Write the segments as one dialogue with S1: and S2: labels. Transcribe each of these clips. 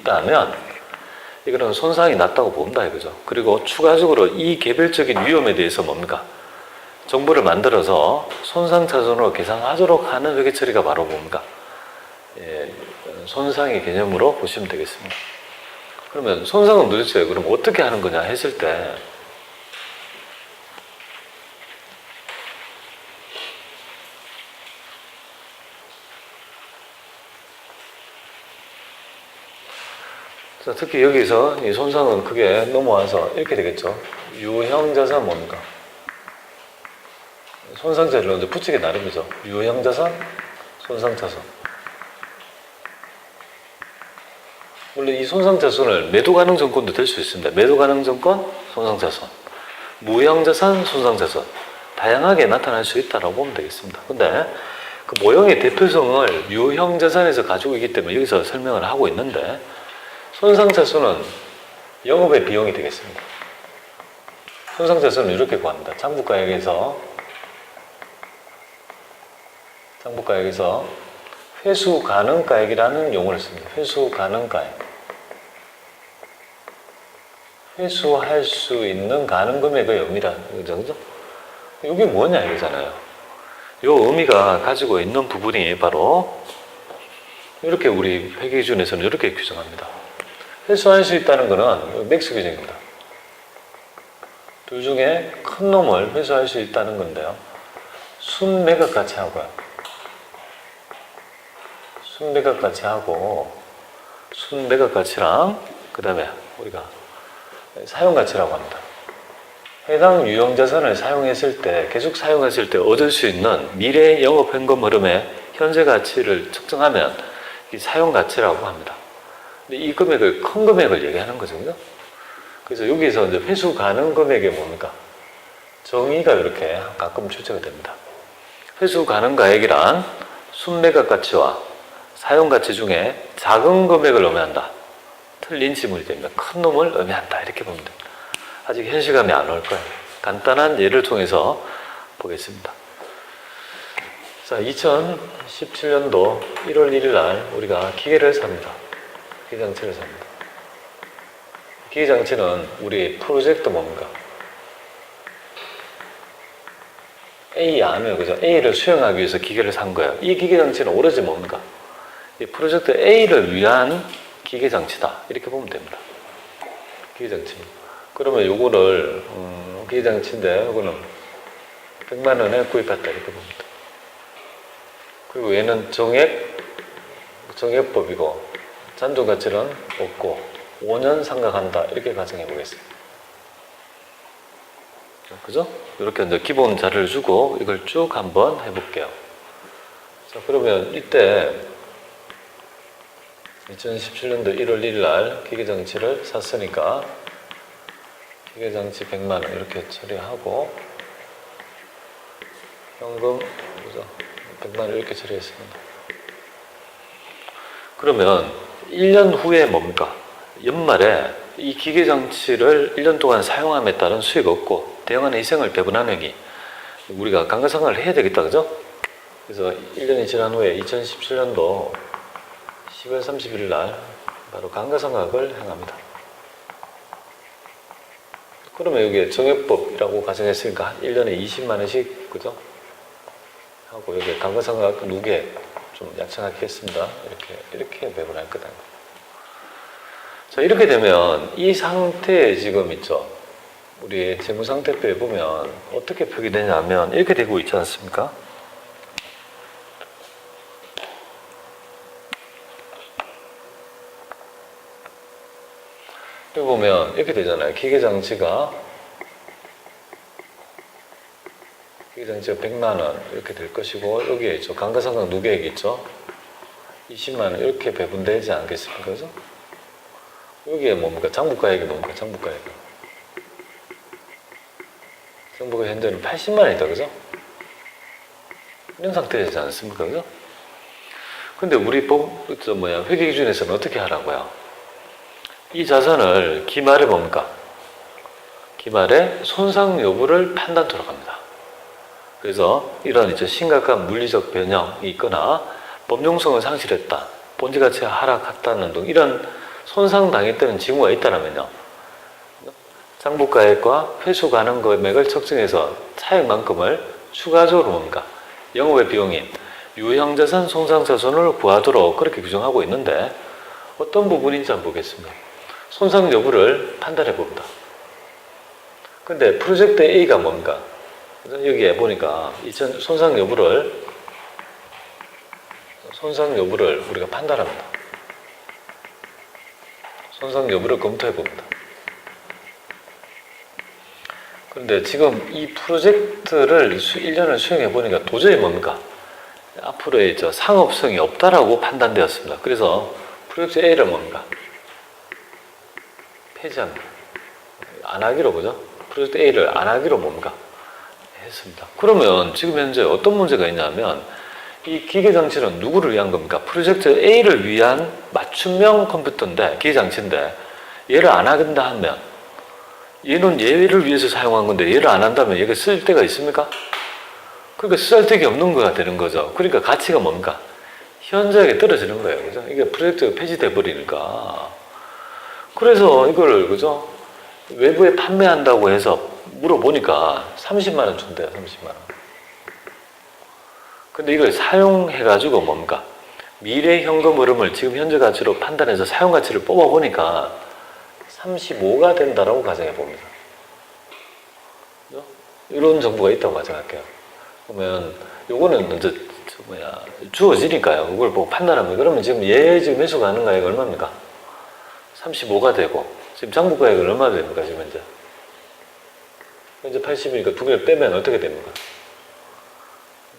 S1: 있다면 이거는 손상이 났다고 봅니다. 이거죠. 그리고 추가적으로 이 개별적인 위험에 대해서 뭡니까? 정보를 만들어서 손상차손으로 계산하도록 하는 회계 처리가 바로 뭡니까? 손상의 개념으로 보시면 되겠습니다. 그러면 손상은 도대체 그럼 어떻게 하는 거냐 했을 때 자, 특히 여기서 이 손상은 크게 넘어와서 이렇게 되겠죠. 유형자산 뭡니까? 손상자를 먼저 붙이기 나름이죠. 유형자산, 손상차손. 물론 이 손상차손을 매도가능증권도 될 수 있습니다. 매도가능증권, 손상차손. 무형자산, 손상차손. 다양하게 나타날 수 있다고 보면 되겠습니다. 근데 그 모형의 대표성을 유형자산에서 가지고 있기 때문에 여기서 설명을 하고 있는데 손상차손은 영업의 비용이 되겠습니다. 손상차손은 이렇게 구합니다. 장부가액에서 회수가능가액이라는 용어를 씁니다. 회수가능가액. 회수할 수 있는 가능금액의 의미라, 그죠? 이게 뭐냐 이거잖아요. 이 의미가 가지고 있는 부분이 바로 이렇게 우리 회계기준에서는 이렇게 규정합니다. 회수할 수 있다는 것은 맥스 규정입니다. 둘 중에 큰 놈을 회수할 수 있다는 건데요. 순매각가치 하고요. 순매각가치랑 그 다음에 우리가 사용가치라고 합니다. 해당 유형자산을 사용했을 때, 계속 사용했을 때 얻을 수 있는 미래 영업현금 흐름의 현재 가치를 측정하면 이 사용가치라고 합니다. 근데 이 금액을 큰 금액을 얘기하는 거죠. 그래서 여기서 이제 회수 가능 금액이 뭡니까? 정의가 이렇게 가끔 출제가 됩니다. 회수 가능 가액이란 순매각 가치와 사용 가치 중에 작은 금액을 의미한다. 틀린 지문이 됩니다. 큰 놈을 의미한다. 이렇게 보면 됩니다. 아직 현실감이 안 올 거예요. 간단한 예를 통해서 보겠습니다. 자, 2017년도 1월 1일 날 우리가 기계를 삽니다. 기계장치를 삽니다. 기계장치는 우리 프로젝트 뭡니까? A 안을, 그죠? A를 수행하기 위해서 기계를 산 거예요. 이 기계장치는 오로지 뭡니까? 이 프로젝트 A를 위한 기계장치다. 이렇게 보면 됩니다. 기계장치. 그러면 요거를, 기계장치인데, 요거는 100만 원에 구입했다. 이렇게 봅니다. 그리고 얘는 정액법이고, 잔존가치는 없고, 5년 상각한다. 이렇게 가정해 보겠습니다. 그죠? 이렇게 이제 기본 자료를 주고, 이걸 쭉 한번 해볼게요. 자, 그러면 이때, 2017년도 1월 1일 날 기계장치를 샀으니까 기계장치 100만 원 이렇게 처리하고 현금 그죠? 100만 원 이렇게 처리했습니다. 그러면 1년 후에 뭡니까? 연말에 이 기계장치를 1년 동안 사용함에 따른 수익 없고 대형한 희생을 배분하는 행위 우리가 감가상각을 해야 되겠다, 그죠? 그래서 1년이 지난 후에 2017년도 10월 31일 날 바로 감가상각을 행합니다. 그러면 여기에 정액법이라고 가정했으니까 1년에 20만 원씩, 그죠? 하고 여기에 감가상각 누계 좀 약정하게 했습니다. 이렇게 배분할 거다. 자, 이렇게 되면 이 상태에 지금 있죠. 우리 재무상태표에 보면 어떻게 표기되냐면 이렇게 되고 있지 않습니까? 여기 보면 이렇게 되잖아요. 기계장치가 100만 원 이렇게 될 것이고 여기에 있죠. 감가상각 누계액 있죠. 20만 원 이렇게 배분되지 않겠습니까? 그죠? 여기에 뭡니까? 장부가액이 뭡니까? 장부가액 현재는 80만 원이다. 그죠? 이런 상태이지 않습니까? 그죠? 근데 우리 회계 기준에서는 어떻게 하라고요? 이 자산을 기말에 뭡니까? 기말에 손상 여부를 판단토록 합니다. 그래서 이런 심각한 물리적 변형이 있거나 범용성을 상실했다, 본질가치가 하락했다는 등 이런 손상당했다는 징후가 있다면요. 장부가액과 회수 가능 금액을 측정해서 차액만큼을 추가적으로 뭡니까? 영업의 비용인 유형자산 손상차손을 구하도록 그렇게 규정하고 있는데 어떤 부분인지 한번 보겠습니다. 손상 여부를 판단해 봅니다. 근데 프로젝트 A가 뭡니까? 여기에 보니까 손상 여부를 우리가 판단합니다. 손상 여부를 검토해 봅니다. 그런데 지금 이 프로젝트를 1년을 수행해 보니까 도저히 뭡니까? 앞으로의 상업성이 없다라고 판단되었습니다. 그래서 프로젝트 A를 뭡니까? 폐지합니다. 안 하기로, 그죠? 프로젝트 A를 안 하기로 뭡니까? 했습니다. 그러면 지금 현재 어떤 문제가 있냐면 이 기계장치는 누구를 위한 겁니까? 프로젝트 A를 위한 맞춤형 컴퓨터인데, 기계장치인데 얘를 안 한다 하면 얘는 얘를 위해서 사용한 건데 얘를 안 한다면 얘가 쓸 데가 있습니까? 그러니까 쓸데기 없는 거가 되는 거죠. 그러니까 가치가 뭡니까? 현저하게 떨어지는 거예요. 그죠? 이게 프로젝트가 폐지돼 버리니까. 그래서 이걸, 그죠? 외부에 판매한다고 해서 물어보니까 30만 원 준대요. 30만 원. 근데 이걸 사용해가지고 뭡니까? 미래 현금 흐름을 지금 현재 가치로 판단해서 사용 가치를 뽑아보니까 35가 된다라고 가정해 봅니다. 그죠? 이런 정보가 있다고 가정할게요. 그러면 요거는 이제 주어지니까요. 이걸 보고 판단하면, 그러면 지금 얘 지금 매수 가능가액 얼마입니까? 35가 되고, 지금 장부가액은 얼마 됩니까? 지금 현재 80이니까 두 개를 빼면 어떻게 됩니까?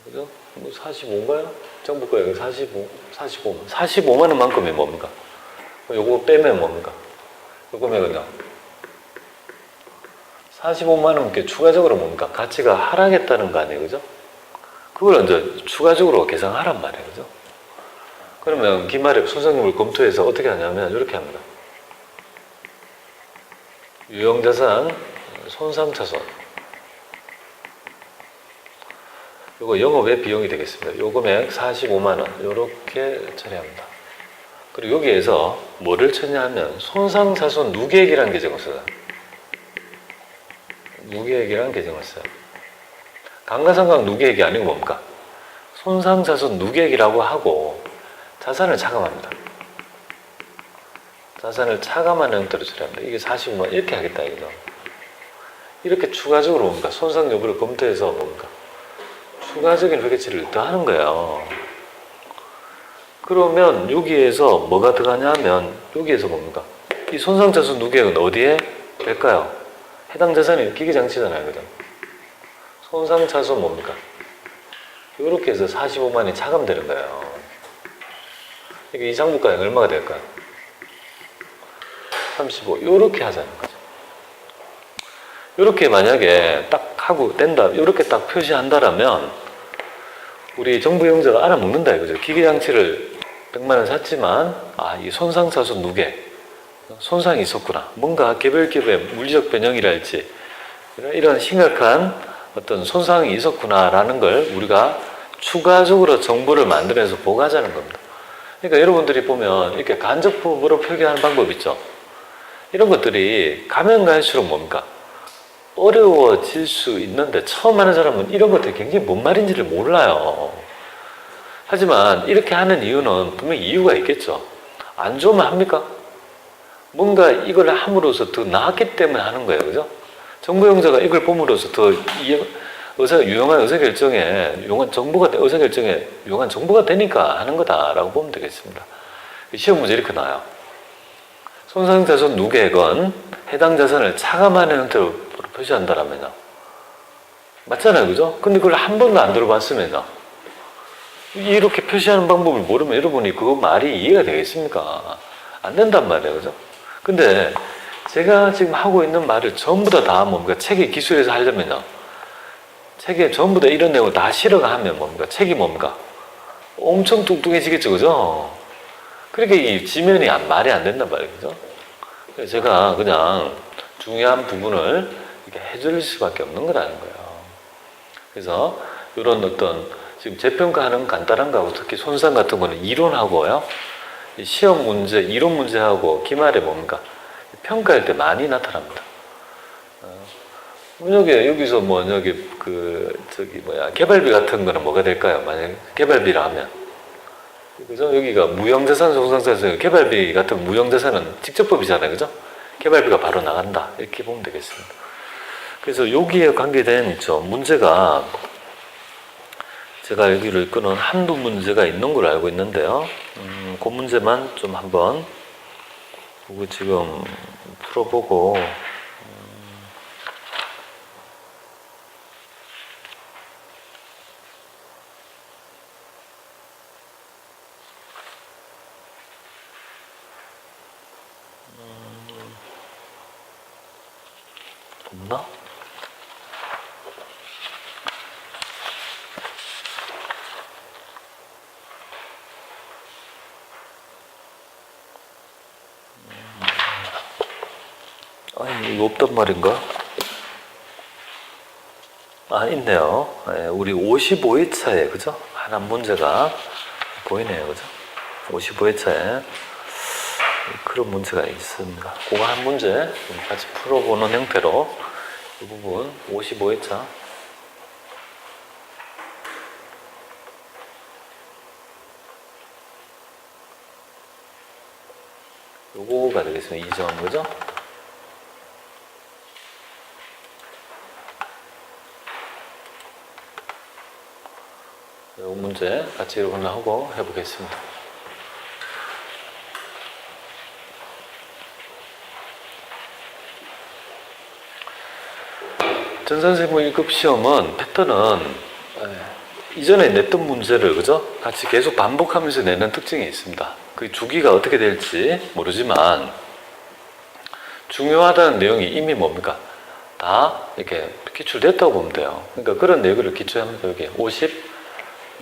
S1: 그죠? 뭐 45인가요? 장부가액은 45만 원만큼이 뭡니까? 요거 빼면 뭡니까? 요 금액은요? 45만 원께 추가적으로 뭡니까? 가치가 하락했다는 거 아니에요? 그죠? 그걸 이제 추가적으로 계산하란 말이에요. 그죠? 그러면 기말에 손상률을 검토해서 어떻게 하냐면 이렇게 합니다. 유형자산 손상차손, 요거 영업의 비용이 되겠습니다. 요 금액 45만 원 요렇게 처리합니다. 그리고 여기에서 뭐를 처리하면 손상차손 누계액이라는 계정을 써요. 누계액이라는 계정을 써요. 감가상각 누계액이 아니고 뭡니까? 손상차손 누계액이라고 하고 자산을 차감합니다. 자산을 차감하는 형태로 처리합니다. 이게 45만 원 이렇게 하겠다 이거죠. 이렇게 추가적으로 뭡니까? 손상 여부를 검토해서 뭡니까? 추가적인 회계치를 더하는 거예요. 그러면 여기에서 뭐가 들어가냐면 여기에서 뭡니까? 이 손상차손 누계액은 어디에 될까요? 해당 자산이 기계장치잖아요. 그죠? 손상차손 뭡니까? 이렇게 해서 45만이 차감되는 거예요. 이게 이 장부가액 얼마가 될까요? 35. 이렇게 하자는 거죠. 이렇게 만약에 딱 하고 된다, 이렇게 딱 표시한다라면 우리 정부 용자가 알아먹는다 이거죠. 기계장치를 100만 원 샀지만 이 손상차손 누계 손상이 있었구나. 뭔가 개별 기업의 물리적 변형이랄지 이런 심각한 어떤 손상이 있었구나라는 걸 우리가 추가적으로 정보를 만들어서 보고하자는 겁니다. 그러니까 여러분들이 보면 이렇게 간접부로 표기하는 방법 있죠. 이런 것들이 가면 갈수록 뭡니까? 어려워질 수 있는데 처음 하는 사람은 이런 것들이 굉장히 뭔 말인지를 몰라요. 하지만 이렇게 하는 이유는 분명히 이유가 있겠죠. 안 좋으면 합니까? 뭔가 이걸 함으로써 더 나았기 때문에 하는 거예요. 그죠? 정부 용자가 이걸 봄으로써 더 유용한 의사결정에, 유용한 정보가 되니까 하는 거다라고 보면 되겠습니다. 시험 문제 이렇게 나와요. 손상자손 누계액은 해당 자산을 차감하는 형태로 표시한다라면요. 맞잖아요. 그죠? 근데 그걸 한 번도 안 들어봤으면요. 이렇게 표시하는 방법을 모르면 여러분이 그 말이 이해가 되겠습니까? 안 된단 말이에요. 그죠? 근데 제가 지금 하고 있는 말을 전부 다 뭡니까? 책에 기술해서 하려면요. 책에 전부 다 이런 내용을 다 실어가 하면 뭡니까? 책이 뭡니까? 엄청 뚱뚱해지겠죠. 그죠? 그러니까 이 지면이 말이 안 된단 말이에요. 그죠? 그래서 제가 그냥 중요한 부분을 이렇게 해줄 수밖에 없는 거라는 거예요. 그래서 이런 어떤 지금 재평가하는 간단한 거하고 특히 손상 같은 거는 이론하고요. 이 시험 문제, 이론 문제하고 기말에 뭡니까? 평가할 때 많이 나타납니다. 여기서 뭐, 개발비 같은 거는 뭐가 될까요? 만약에 개발비라 하면. 그죠? 여기가 무형자산, 손상자산, 개발비 같은 무형자산은 직접법이잖아요. 그죠? 개발비가 바로 나간다. 이렇게 보면 되겠습니다. 그래서 여기에 관계된 문제가 제가 여기를 끄는 한두 문제가 있는 걸 알고 있는데요. 그 문제만 좀 한번 보고 지금 풀어보고 없나? 아니, 이거 없단 말인가? 아, 있네요. 네, 우리 55회차에, 그죠? 하나 문제가 보이네요, 그죠? 55회차에 그런 문제가 있습니다. 그거 한 문제 같이 풀어보는 형태로 이 부분 55회차 요거가 되겠습니다. 2점, 그죠? 이 문제 같이 하고 해보겠습니다. 전산세무 1급 시험은 패턴은 이전에 냈던 문제를 그죠? 같이 계속 반복하면서 내는 특징이 있습니다. 그 주기가 어떻게 될지 모르지만 중요하다는 내용이 이미 뭡니까? 다 이렇게 기출됐다고 보면 돼요. 그러니까 그런 내용을 기초하면서 여기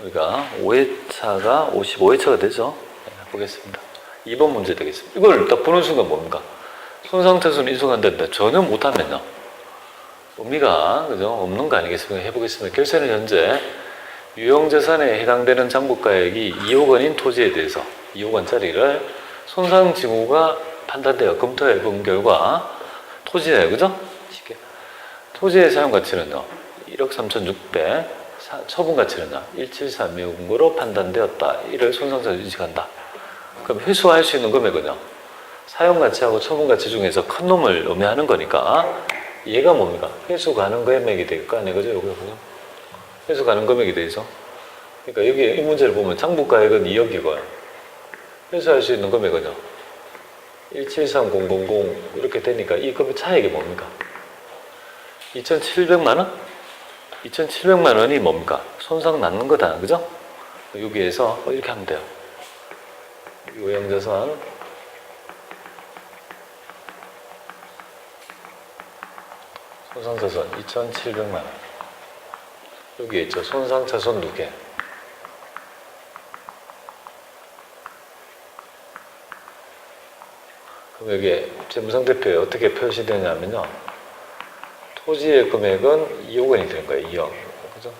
S1: 우리가 5회차가 55회차가 되죠? 네, 보겠습니다. 2번 문제 되겠습니다. 이걸 딱 보는 순간 뭡니까? 손상차손 인수한다는데 전혀 못하면요. 의미가 그죠? 없는 거 아니겠습니까? 해보겠습니다. 결세는 현재 유형자산에 해당되는 장부가액이 2억 원인 토지에 대해서 2억 원짜리를 손상징후가 판단되어 검토해 본 결과 토지에 그죠? 토지의 사용가치는요 1억 3,600 처분가치는요 1736으로 판단되었다. 이를 손상자로 인식한다. 그럼 회수할 수 있는 금액은요 사용가치하고 처분가치 중에서 큰 놈을 의미하는 거니까 얘가 뭡니까? 회수 가능 금액이 될 거 아니에요? 그죠? 여기 회수 가능 금액이 돼서. 그러니까 여기 이 문제를 보면 장부가액은 2억이고요. 회수할 수 있는 금액은요. 173000 이렇게 되니까 이 금액 차액이 뭡니까? 2,700만 원? 2,700만 원이 뭡니까? 손상 낳는 거다. 그죠? 여기에서 이렇게 하면 돼요. 유형자산 손상차손 2,700만 원. 여기에 있죠. 손상차손 누계. 그럼 여기에 재무상대표에 어떻게 표시되냐면요. 토지의 금액은 2억 원이 되는 거예요. 2억. 그죠?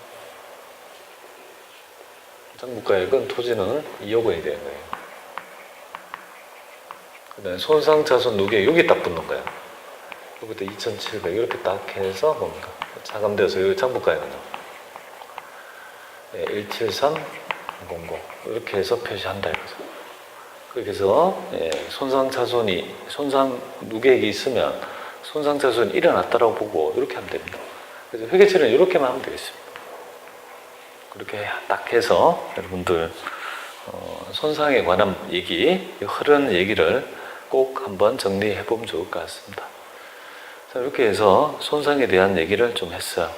S1: 장부가액은 토지는 2억 원이 되는 거예요. 그 다음에 손상차손 누계 여기 딱 붙는 거예요. 여기부터 2,700 이렇게 딱 해서 뭡니까? 차감되어서 여기 장부가액은요. 173000 이렇게 해서 표시한다 이거죠. 그렇게 해서 손상 누계액이 있으면 손상차손이 일어났다라고 보고 이렇게 하면 됩니다. 그래서 회계처리는 이렇게만 하면 되겠습니다. 그렇게 딱 해서 여러분들 손상에 관한 얘기, 흐르는 얘기를 꼭 한번 정리해 보면 좋을 것 같습니다. 자, 이렇게 해서 손상에 대한 얘기를 좀 했어요.